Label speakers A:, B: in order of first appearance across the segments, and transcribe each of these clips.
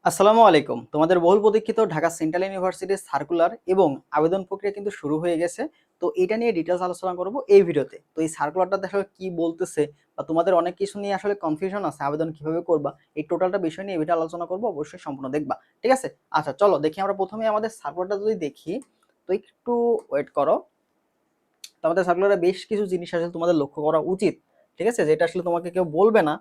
A: আসসালামু আলাইকুম। তোমাদের বহুল প্রতীক্ষিত ঢাকা সেন্ট্রাল ইউনিভার্সিটির সার্কুলার এবং আবেদন প্রক্রিয়া কিন্তু শুরু হয়ে গেছে। তো এটা নিয়ে ডিটেইলস আলোচনা করব এই ভিডিওতে। তো এই সার্কুলারটা আসলে কি বলতেছে বা তোমাদের অনেক কিছু নিয়ে আসলে কনফিউশন আছে, আবেদন কিভাবে করবা, এই টোটালটা বিষয় নিয়ে এই ভিডিও আলোচনা করব, অবশ্যই সম্পূর্ণ দেখবা। ঠিক আছে? আচ্ছা চলো দেখি আমরা প্রথমে আমাদের সার্কুলারটা যদি দেখি, তো একটু ওয়েট করো। তো আমাদের সার্কুলারে বেশ কিছু জিনিস আসলে তোমাদের লক্ষ্য করা উচিত। ঠিক আছে? যেটা আসলে তোমাকে কেউ বলবে না,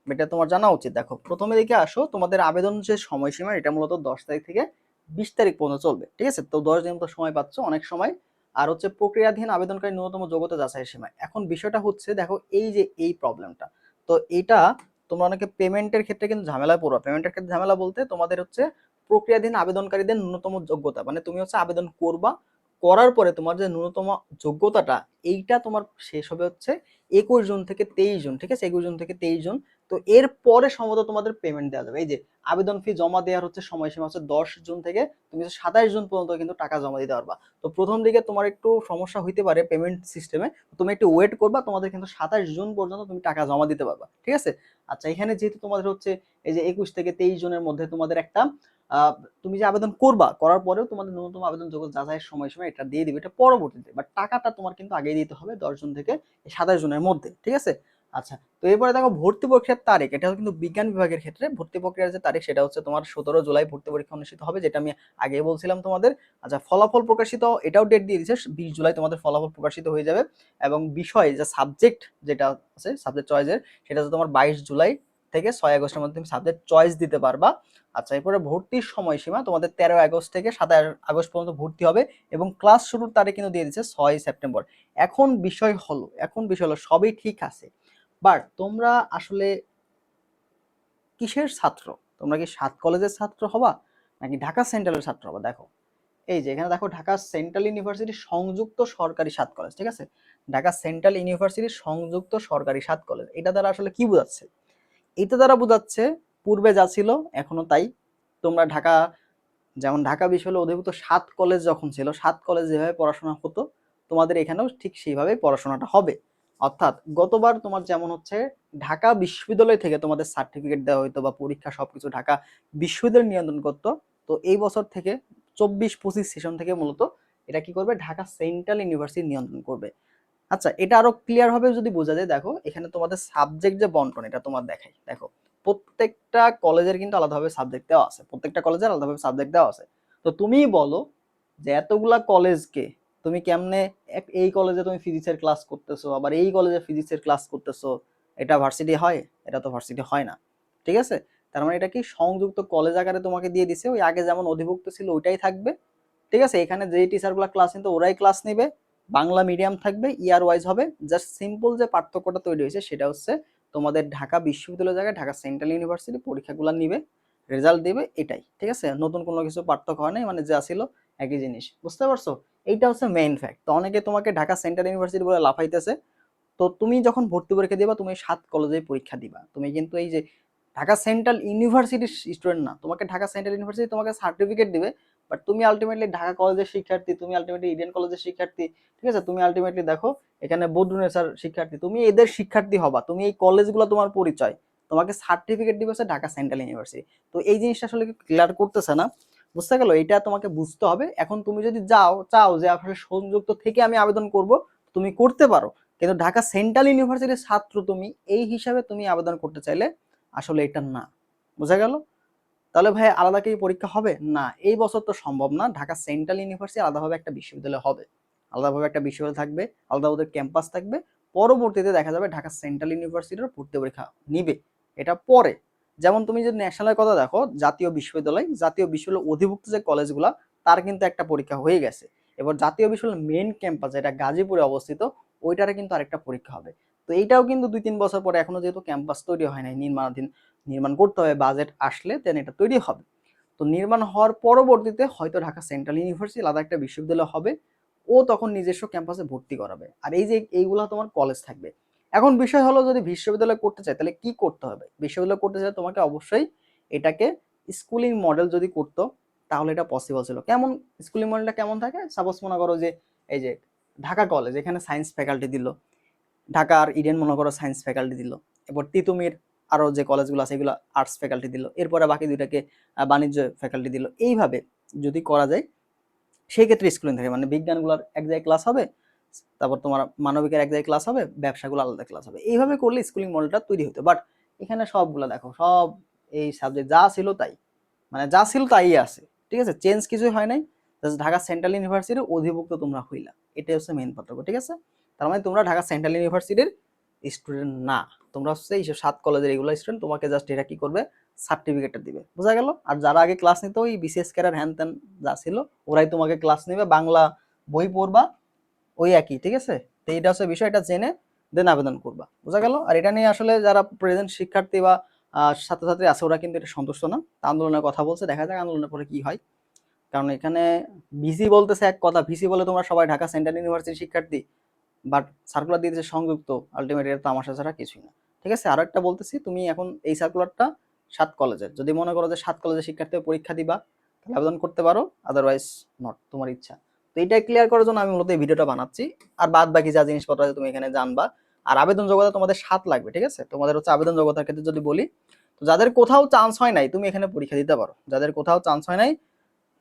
A: এটা তোমার জানা উচিত। দেখো প্রথমে দিকে আসো, তোমাদের আবেদন যে সময়সীমা এটা মূলত 10 তারিখ থেকে 20 তারিখ পর্যন্ত চলবে। ঠিক আছে? তো 10 দিন তো সময় পাচ্ছ, অনেক সময়। আর হচ্ছে প্রক্রিয়াধীন আবেদনকারী ন্যূনতম যোগ্যতা যাচাইয়ের সীমা। এখন বিষয়টা হচ্ছে, দেখো এই যে এই প্রবলেমটা, তো এটা তোমরা অনেকে পেমেন্টের ক্ষেত্রে কিন্তু ঝামেলায় পড়ো। পেমেন্টের ক্ষেত্রে ঝামেলা বলতে তোমাদের হচ্ছে প্রক্রিয়াধীন আবেদনকারীদের ন্যূনতম যোগ্যতা, মানে তুমি হচ্ছে আবেদন করবা, করার পরে তোমার যে ন্যূনতম যোগ্যতাটা এইটা তোমার শেষ হবে হচ্ছে 21 জুন থেকে 23 জুন। ঠিক আছে? 21 জুন থেকে 23 জুন। তো এর পরে সম্ভবত তোমাদের পেমেন্ট দেওয়া যাবে। এই যে আবেদন ফি জমা দেওয়ার হচ্ছে সময়সীমা হচ্ছে 10 জুন থেকে তুমি 27 জুন পর্যন্ত কিন্তু টাকা জমা দিতে পারবা। তো প্রথম দিকে তোমার একটু সমস্যা হইতে পারে পেমেন্ট সিস্টেমে, তুমি একটু ওয়েট করবা, তোমাদের কিন্তু 27 জুন পর্যন্ত তুমি টাকা জমা দিতে পারবা। ঠিক আছে? আচ্ছা, এখানে যেহেতু তোমাদের হচ্ছে এই যে 21 থেকে 23 জুনের মধ্যে তোমাদের একটা আহ, তুমি যে আবেদন করবা, করার পরেও তোমাদের ন্যূনতম আবেদন যোগ্যতা যাচাইয়ের সময়সীমা এটা দিয়ে দিবে, এটা পরবর্তীতে, বাট টাকাটা তোমার কিন্তু আগেই দিতে হবে 10 জুন থেকে 27 জুনের মধ্যে। ঠিক আছে? আচ্ছা, তো এরপরে দেখো ভর্তি পরীক্ষার তারিখ, এটা কিন্তু বিজ্ঞান বিভাগের ক্ষেত্রে ভর্তি প্রক্রিয়ার যে তারিখ সেটা হচ্ছে তোমার 17 জুলাই ভর্তি পরীক্ষা অনুষ্ঠিত হবে, যেটা আমি আগে বলছিলাম তোমাদের। আচ্ছা, ফলাফল প্রকাশিত এটাও ডেট দিয়ে দিচ্ছে, 20 জুলাই তোমাদের ফলাফল প্রকাশিত হয়ে যাবে। এবং বিষয় যে সাবজেক্ট যেটা আছে সাবজেক্ট চয়েসের, সেটা হচ্ছে তোমার 22 জুলাই থেকে 6 আগস্টের মধ্যে তুমি সাবজেক্ট চয়েস দিতে পারবা। আচ্ছা, এরপরে ভর্তির সময়সীমা তোমাদের 13 আগস্ট থেকে 7 আগস্ট পর্যন্ত ভর্তি হবে, এবং ক্লাস শুরুর তারিখ কিন্তু দিয়ে দিচ্ছে 6 সেপ্টেম্বর। এখন বিষয় হলো সবই ঠিক আছে, বাট তোমরা আসলে কিসের ছাত্র? তোমরা কি 7 কলেজের ছাত্র হবা নাকি ঢাকা সেন্ট্রালের ছাত্র হবা? দেখো এই যে এখানে দেখো ঢাকা সেন্ট্রাল ইউনিভার্সিটি সংযুক্ত সরকারি 7 কলেজ। ঠিক আছে? ঢাকা সেন্ট্রাল ইউনিভার্সিটি সংযুক্ত সরকারি 7 কলেজ, এটা দ্বারা আসলে কি বোঝাচ্ছে? এটা দ্বারা বোঝাচ্ছে পূর্বে যা ছিল এখনো তাই। তোমরা ঢাকা, যেমন ঢাকা বিশ্ববিদ্যালয়ে অধিভুক্ত 7 কলেজ যখন ছিল, 7 কলেজ যেভাবে পড়াশোনা হতো, তোমাদের এখানেও ঠিক সেইভাবেই পড়াশোনাটা হবে। অর্থাৎ গতবার তোমার যেমন হচ্ছে ঢাকা বিশ্ববিদ্যালয় থেকে তোমাদের সার্টিফিকেট দেওয়া হতো বা পরীক্ষা সবকিছু ঢাকা বিশ্ববিদ্যালয় নিয়ন্ত্রণ করতো, তো এই বছর থেকে 24-25 সেশন থেকে মূলত এটা কি করবে, ঢাকা সেন্ট্রাল ইউনিভার্সিটি নিয়ন্ত্রণ করবে। আচ্ছা, এটা আরো ক্লিয়ার ভাবে যদি বোঝা যায়, দেখো এখানে তোমাদের সাবজেক্ট যে বন্টন এটা তোমার দেখাই। দেখো প্রত্যেকটা কলেজের কিন্তু আলাদাভাবে সাবজেক্ট দেওয়া আছে, প্রত্যেকটা কলেজের আলাদাভাবে সাবজেক্ট দেওয়া আছে। তো তুমিই বলো যে এতগুলা কলেজকে তুমি কেমনে এই কলেজে তুমি ফিজিক্সের ক্লাস করতেছো, আবার এই কলেজে ফিজিক্সের ক্লাস করতেছো, এটা ভার্সিটি হয়? এটা তো ভার্সিটি হয় না। ঠিক আছে? তার মানে এটা কি সংযুক্ত কলেজ আকারে তোমাকে দিয়ে দিছে, ওই আগে যেমন অধিভুক্ত ছিল ওইটাই থাকবে। ঠিক আছে? এখানে যেই টিচারগুলো ক্লাস নিত ওরাই ক্লাস নিবে, বাংলা মিডিয়াম থাকবে, ইয়ার ওয়াইজ হবে। জাস্ট সিম্পল যে পার্থক্যটা তৈরি হয়েছে সেটা হচ্ছে তোমাদের ঢাকা বিশ্ববিদ্যালয়ের জায়গায় ঢাকা সেন্ট্রাল ইউনিভার্সিটি পরীক্ষাগুলো নিবে, রেজাল্ট দিবে, এটাই। ঠিক আছে? নতুন কোনো কিছু পার্থক্য হয় নাই, মানে যা ছিল একই জিনিস। বুঝতে পারছো? এইটা হচ্ছে মেইন ফ্যাক্ট। তো অনেকে তোমাকে ঢাকা সেন্ট্রাল ইউনিভার্সিটি বলে লাফাইতেছে। তো তুমি যখন ভর্তি পরীক্ষা দিবা, তুমি 7 কলেজে পরীক্ষা দিবা, তুমি কিন্তু এই যে ঢাকা সেন্ট্রাল ইউনিভার্সিটির স্টুডেন্ট না। তোমাকে ঢাকা সেন্ট্রাল ইউনিভার্সিটি তোমাকে সার্টিফিকেট দিবে, বাট তুমি আলটিমেটলি ঢাকা কলেজের শিক্ষার্থী, তুমি আলটিমেটলি ইডেন কলেজের শিক্ষার্থী। ঠিক আছে? তুমি আলটিমেটলি দেখো এখানে বদরুন্নেসার শিক্ষার্থী, তুমি এদের শিক্ষার্থী হবা, তুমি এই কলেজগুলো তোমার পরিচয়, তোমাকে সার্টিফিকেট দিবে হচ্ছে ঢাকা সেন্ট্রাল ইউনিভার্সিটি। তো এই জিনিসটা আসলে ক্লিয়ার করতেছে না, বুঝতে গেল? এটা তোমাকে বুঝতে হবে। এখন তুমি যদি চাও যে আসলে সংযুক্ত থেকে আমি আবেদন করব, তুমি করতে পারো, কিন্তু ঢাকা সেন্ট্রাল ইউনিভার্সিটির ছাত্র তুমি এই হিসাবে তুমি আবেদন করতে চাইলে আসলে এটা না। বোঝা গেল? তাহলে ভাই আলাদা কি পরীক্ষা হবে? না, এই বছর তো সম্ভব না। ঢাকা সেন্ট্রাল ইউনিভার্সিটি আলাদাভাবে একটা বিশ্ববিদ্যালয় হবে, আলাদাভাবে একটা বিশ্ববিদ্যালয় থাকবে, আলাদা ওদের ক্যাম্পাস থাকবে। পরবর্তীতে দেখা যাবে ঢাকা সেন্ট্রাল ইউনিভার্সিটির ভর্তি পরীক্ষা নিবে, এটা পরে। যেমন তুমি যদি ন্যাশনালের কথা দেখো, জাতীয় বিশ্ববিদ্যালয় অধিভুক্ত যে কলেজগুলো, তার কিন্তু একটা পরীক্ষা হয়ে গেছে। এবার জাতীয় বিশ্ববিদ্যালয় মেন ক্যাম্পাস যেটা গাজীপুরে অবস্থিত, ওইটারে কিন্তু আরেকটা পরীক্ষা হবে। তো এইটাও কিন্তু 2-3 বছর পরে, এখনো যেহেতু ক্যাম্পাস তৈরি হয় নাই, নির্মাণাধীন, নির্মাণ করতে হবে, বাজেট আসলে দেন এটা তৈরি হবে। তো নির্মাণ হওয়ার পরবর্তীতে হয়তো ঢাকা সেন্ট্রাল ইউনিভার্সিটি আলাদা একটা বিশ্ববিদ্যালয় হবে, ও তখন নিজস্ব ক্যাম্পাসে ভর্তি করাবে। আর এই যে এইগুলা তোমার কলেজ থাকবে। এখন বিষয় হলো, যদি বিশ্ববিদ্যালয় করতে চাই তাহলে কি করতে হবে? বিশ্ববিদ্যালয় করতে চাই তোমাকে অবশ্যই এটাকে স্কুলিং মডেল যদি করতো তাহলে এটা পসিবল ছিল। কেমন স্কুলিং মডেলটা কেমন থাকে? সাপোজ মনে করো যে এই যে ঢাকা কলেজ, এখানে সায়েন্স ফ্যাকাল্টি দিল, ঢাকার ইডেন মনে করো সায়েন্স ফ্যাকাল্টি দিল, এবার তিতুমির আরও যে কলেজগুলো আছে এগুলো আর্টস ফ্যাকাল্টি দিল, এরপরে বাকি দুইটাকে বাণিজ্য ফ্যাকাল্টি দিল। এইভাবে যদি করা যায় সেই ক্ষেত্রে স্কুলিং থাকে, মানে বিজ্ঞানগুলোর এক জায়গায় ক্লাস হবে, তারপর তোমার মানবিকের এক জায়গায় ক্লাস হবে, ব্যবসাগুলো আলাদা ক্লাস হবে। এইভাবে করলে স্কুলিং মডেলটা তৈরি হতো। বাট এখানে সবগুলো দেখো, সব এই সাবজেক্ট যা ছিল তাই, মানে যা ছিল তাই আছে, ঠিক আছে, চেঞ্জ কিছুই হয় নাই। ঢাকা সেন্ট্রাল ইউনিভার্সিটির অধিভুক্ত তোমরা হইলা, এটাই হচ্ছে মেইন পার্থক্য, ঠিক আছে। তার মানে তোমরা ঢাকা সেন্ট্রাল ইউনিভার্সিটির স্টুডেন্ট না, তোমরা হচ্ছে এইসব 7 কলেজের রেগুলার স্টুডেন্ট। তোমাকে জাস্ট এটা কি করবে, সার্টিফিকেটটা দিবে, বোঝা গেল। আর যারা আগে ক্লাস নিত ওই বিসিএস ক্যাডার হ্যান ত্যান যা ছিল, ওরাই তোমাকে ক্লাস নেবে, বাংলা বই পড়বা ওই একই, ঠিক আছে। তো এটা হচ্ছে বিষয়, এটা জেনে দেন আবেদন করবা, বোঝা গেল। আর এটা নিয়ে আসলে যারা প্রেজেন্ট শিক্ষার্থী বা ছাত্রছাত্রী আছে ওরা কিন্তু এটা সন্তুষ্ট না, আন্দোলনের কথা বলছে, দেখা যাক আন্দোলনের পরে কি হয়। কারণ এখানে ভিসি বলতেছে এক কথা, ভিসি বলে তোমরা সবাই ঢাকা সেন্ট্রাল ইউনিভার্সিটির শিক্ষার্থী, বাট সার্কুলার দিয়েছে সংযুক্ত, আলটিমেটলি এটা তামাশা ছাড়া কিছুই না, ঠিক আছে। আরো একটা বলতেছি, তুমি এখন এই সার্কুলারটা 7 কলেজের, যদি মনে করো যে 7 কলেজের শিক্ষার্থী পরীক্ষা দিবা তাহলে আবেদন করতে পারো, আদারওয়াইজ নট, তোমার ইচ্ছা। তো এইটা ক্লিয়ার করার জন্য আমি মূলত এই ভিডিওটা বানাচ্ছি। আর বাদ বাকি যা জিনিসপত্র আছে তুমি এখানে জানবা। আর আবেদন যোগ্যতা তোমাদের 7 লাগবে, ঠিক আছে। তোমাদের হচ্ছে আবেদন যোগ্যতার ক্ষেত্রে যদি বলি, তো যাদের কোথাও চান্স হয় নাই তুমি এখানে পরীক্ষা দিতে পারো, যাদের কোথাও চান্স হয় নাই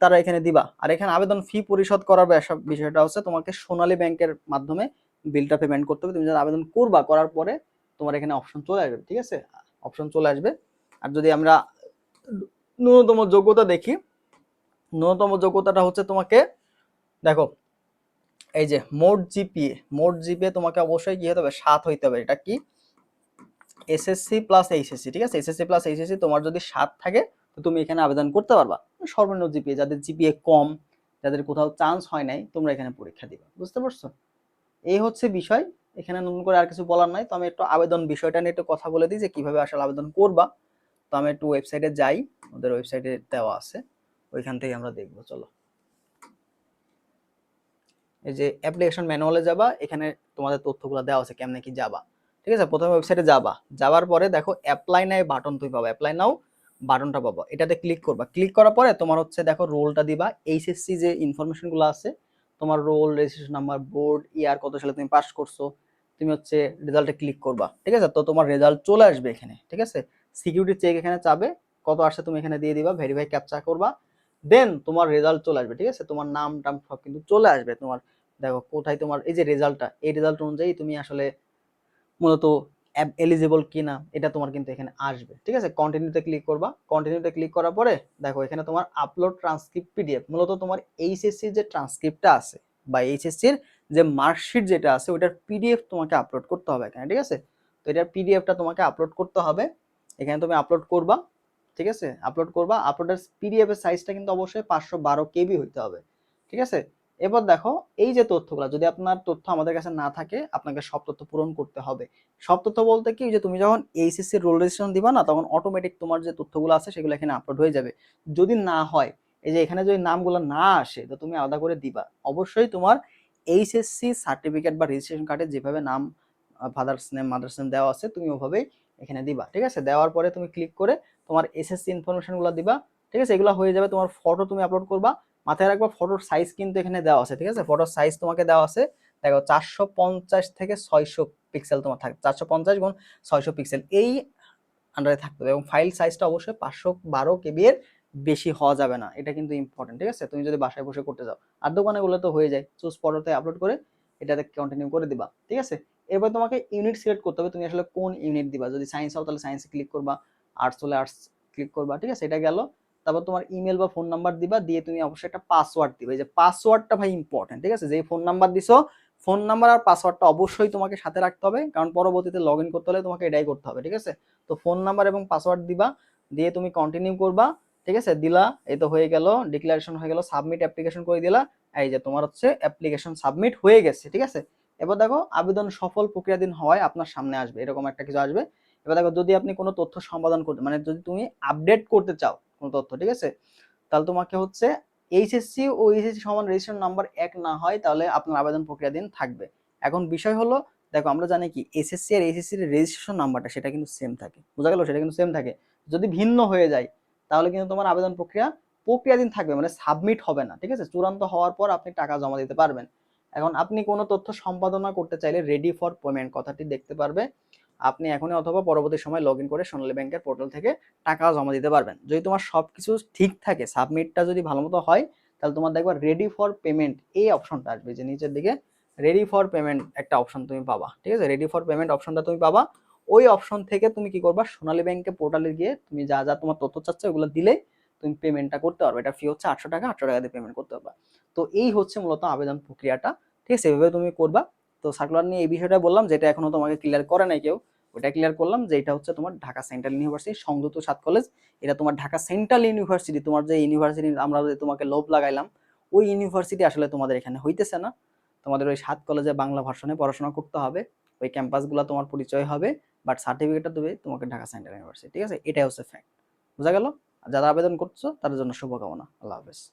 A: তারা এখানে দিবা। আর এখানে আবেদন ফি পরিশোধ করার বিষয়টা হচ্ছে তোমাকে সোনালী ব্যাংকের মাধ্যমে বিলটা পেমেন্ট করতে হবে। তুমি যারা আবেদন করবা, করার পরে তোমার এখানে অপশন চলে আসবে, ঠিক আছে, অপশন চলে আসবে। আর যদি আমরা ন্যূনতম যোগ্যতা দেখি, ন্যূনতম যোগ্যতাটা হচ্ছে তোমাকে দেখো, এই যে মোট জিপিএ, মোট জিপিএ তোমাকে অবশ্যই কি হতে হবে, 7 হইতে হবে। এটা কি, এসএসসি প্লাস এইচএসসি, ঠিক আছে, এসএসসি প্লাস এইচএসসি তোমার যদি 7 থাকে তো তুমি এখানে আবেদন করতে পারবা। সর্বনিম্ন জিপিএ, যাদের জিপিএ কম, যাদের কোথাও চান্স হয় নাই, তোমরা এখানে পরীক্ষা দিবা, বুঝতে পারছো। এই হচ্ছে বিষয়, এখানে নতুন করে আর কিছু বলার নাই। তো আমি একটু আবেদন বিষয়টা নিয়ে একটু কথা বলে দিই যে কিভাবে আসলে আবেদন করবা। তো আমি একটু ওয়েবসাইটে যাই, ওদের ওয়েবসাইটে দেওয়া আছে, ওইখান থেকে আমরা দেখবো, চলো। এই যে অ্যাপ্লিকেশন ম্যানুয়ালে যাবা, এখানে তোমাদের তথ্যগুলো দেওয়া আছে কেমনে কি যাবা, ঠিক আছে। প্রথমে ওয়েবসাইটে যাবা, যাওয়ার পরে দেখো অ্যাপ্লাই নাও বাটন তুমি পাবা, অ্যাপ্লাই নাও বাটনটা পাবা, এটাতে ক্লিক করবা। ক্লিক করার পরে তোমার হচ্ছে দেখো রোলটা দিবা, এইচএসসি যে ইনফরমেশনগুলো আছে, তোমার রোল, রেজিস্ট্রেশন নাম্বার, বোর্ড, ইয়ার কত সালে তুমি পাস করছো, তুমি হচ্ছে রেজাল্টে ক্লিক করবা, ঠিক আছে। তো তোমার রেজাল্ট চলে আসবে এখানে, ঠিক আছে। সিকিউরিটি চেক এখানে চাবে, কত আসছে তুমি এখানে দিয়ে দিবা, ভেরিফাই ক্যাপচা করবা, দেন তোমার রেজাল্ট চলে আসবে, ঠিক আছে। তোমার নাম টাম সব কিন্তু চলে আসবে। তোমার দেখো কোথায় তোমার এই যে রেজাল্টটা, এই রেজাল্ট অনুযায়ী তুমি আসলে মূলত এলিজিবল কিনা এটা তোমার কিন্তু এখানে আসবে, ঠিক আছে। কন্টিনিউতে ক্লিক করবা, কন্টিনিউতে ক্লিক করার পরে দেখো এখানে তোমার আপলোড ট্রান্সক্রিপ্ট পিডিএফ, মূলত তোমার এইচএসসি যে ট্রান্সক্রিপ্টটা আছে বা এইচএসসির যে মার্কশিট যেটা আছে ওইটার পিডিএফ তোমাকে আপলোড করতে হবে এখানে, ঠিক আছে। তো এটার পিডিএফটা তোমাকে আপলোড করতে হবে, এখানে তুমি আপলোড করবা, ঠিক আছে। আপলোড করবা, আপলোডের পিডিএফ এর সাইজটা কিন্তু অবশ্যই 512 কেবি হইতে হবে, ঠিক আছে। এবার দেখো এই যে তথ্যগুলো, যদি আপনার তথ্য আমাদের কাছে না থাকে আপনাকে সব তথ্য পূরণ করতে হবে। সব তথ্য বলতে কি, যে তুমি যখন এইচএসসি রোল রেজিস্ট্রেশন দিবা না, তখন অটোমেটিক তোমার যে তথ্যগুলো আছে সেগুলো এখানে আপলোড হয়ে যাবে। যদি না হয়, এই যে এখানে যদি নামগুলো না আসে, তো তুমি আলাদা করে দিবা। অবশ্যই তোমার এইচএসসি সার্টিফিকেট বা রেজিস্ট্রেশন কার্ডে যেভাবে নাম, ফাদার্স নেম, মাদার্স নেম দেওয়া আছে, তুমি ওভাবেই এখানে দিবা, ঠিক আছে। দেওয়ার পরে তুমি ক্লিক করে তোমার এসএসসি ইনফরমেশনগুলো দিবা, ঠিক আছে। এগুলো হয়ে যাবে, তোমার ফটো তুমি আপলোড করবা। মাথায় রাখবা ফটোর সাইজ কিন্তু এখানে দেওয়া আছে, ঠিক আছে। ফটোর সাইজ তোমাকে দেওয়া আছে, দেখো 450 থেকে 600 পিক্সেল তোমার থাকবে, 450 গুণ 600 পিক্সেল এই আন্ডারে থাকতে হবে। এবং ফাইল সাইজটা অবশ্যই 512 কেবি এর বেশি হওয়া যাবে না, এটা কিন্তু ইম্পর্টেন্ট, ঠিক আছে। তুমি যদি বাসায় বসে করতে যাও, আর দোকানেগুলো তো হয়ে যায়, চুজ ফটোতে আপলোড করে এটাতে কন্টিনিউ করে দিবা, ঠিক আছে। এরপর তোমাকে ইউনিট সিলেক্ট করতে হবে, তুমি আসলে কোন ইউনিট দিবা। যদি সায়েন্স হও তাহলে সায়েন্সে ক্লিক করবা, আর্টস হলে আর্টস ক্লিক করবা, ঠিক আছে। এটা গেল। তারপর তোমার ইমেল বা ফোন নাম্বার দিবা, দিয়ে তুমি অবশ্যই একটা পাসওয়ার্ড দিবে। এই যে পাসওয়ার্ডটা ভাই ইম্পর্টেন্ট, ঠিক আছে। যেই ফোন নাম্বার দিছো, ফোন নাম্বার আর পাসওয়ার্ডটা অবশ্যই তোমাকে সাথে রাখতে হবে, কারণ পরবর্তীতে লগ ইন করতে হলে তোমাকে এটাই করতে হবে, ঠিক আছে। তো ফোন নাম্বার এবং পাসওয়ার্ড দিবা, দিয়ে তুমি কন্টিনিউ করবা, ঠিক আছে। দিলা, এই তো হয়ে গেল, ডিক্লারেশন হয়ে গেল, সাবমিট অ্যাপ্লিকেশন করে দিলা। এই যে তোমার হচ্ছে অ্যাপ্লিকেশন সাবমিট হয়ে গেছে, ঠিক আছে। এবার দেখো আবেদন সফল প্রক্রিয়াধীন হওয়ায় আপনার সামনে আসবে, এরকম একটা কিছু আসবে। এবার দেখো যদি আপনি কোনো তথ্য সম্পাদন করতে, মানে যদি তুমি আপডেট করতে চাও কোনো তথ্য, ঠিক আছে, তাহলে তোমাকে হচ্ছে এইচএসসি ও এইচএসসি সমান রেজিস্ট্রেশন নাম্বার এক না হয় তাহলে আপনার আবেদন প্রক্রিয়াধীন থাকবে। এখন বিষয় হলো, দেখো আমরা জানি কি এসএসসি আর এইচএসসি এর রেজিস্ট্রেশন নাম্বারটা সেটা কিন্তু সেম থাকে, বোঝা গেল, সেটা কিন্তু সেম থাকে। যদি ভিন্ন হয়ে যায় তাহলে কিন্তু তোমার আবেদন প্রক্রিয়াধীন থাকবে, মানে সাবমিট হবে না, ঠিক আছে। চূড়ান্ত হওয়ার পর আপনি টাকা জমা দিতে পারবেন। এখন আপনি কোনো তথ্য সম্পাদনা করতে চাইলে রেডি ফর পেমেন্ট কথাটি দেখতে পারবে, আপনি এখনই অথবা পরবর্তী সময় লগ ইন করে সোনালী ব্যাংকের পোর্টাল থেকে টাকা জমা দিতে পারবেন। যদি তোমার সব কিছু ঠিক থাকে, সাবমিটটা যদি ভালো মতো হয়, তাহলে তোমার দেখবা রেডি ফর পেমেন্ট এই অপশনটা আসবে, যে নিচের দিকে রেডি ফর পেমেন্ট একটা অপশন তুমি পাবা। ঠিক আছে, রেডি ফর পেমেন্ট অপশনটা তুমি পাবা। ওই অপশন থেকে তুমি কি করবা, সোনালী ব্যাংকের পোর্টালে গিয়ে তুমি যা যা তোমার তথ্য চাচ্ছে ওগুলো দিলে তুমি পেমেন্টটা করতে পারবে। এটা ফি হচ্ছে 800 টাকা, 800 টাকা দিয়ে পেমেন্ট করতে পারবা। তো এই হচ্ছে মূলত আবেদন প্রক্রিয়াটা। ঠিক আছে, এভাবে তুমি করবা। তো সার্কুলার নিয়ে এই বিষয়টা বললাম, যেটা এখনো তোমাকে ক্লিয়ার করে নাই কেউ, ওটা ক্লিয়ার করলাম যে এটা হচ্ছে তোমার ঢাকা সেন্ট্রাল ইউনিভার্সিটি সংযুক্ত 7 কলেজ। এটা তোমার ঢাকা সেন্ট্রাল ইউনিভার্সিটি, তোমার যে ইউনিভার্সিটি আমরা যে তোমাকে লোভ লাগাইলাম, ওই ইউনিভার্সিটি আসলে তোমাদের এখানে হইতেছে না। তোমাদের ওই 7 কলেজে বাংলা ভার্সনে পড়াশোনা করতে হবে, ওই ক্যাম্পাসগুলো তোমার পরিচয় হবে, বাট সার্টিফিকেটটা দেবে তোমাকে ঢাকা সেন্ট্রাল ইউনিভার্সিটি। ঠিক আছে, এটাই হচ্ছে ফ্যাক্ট। বোঝা গেল? যারা আবেদন করছো তাদের জন্য শুভকামনা। আল্লাহ হাফেজ।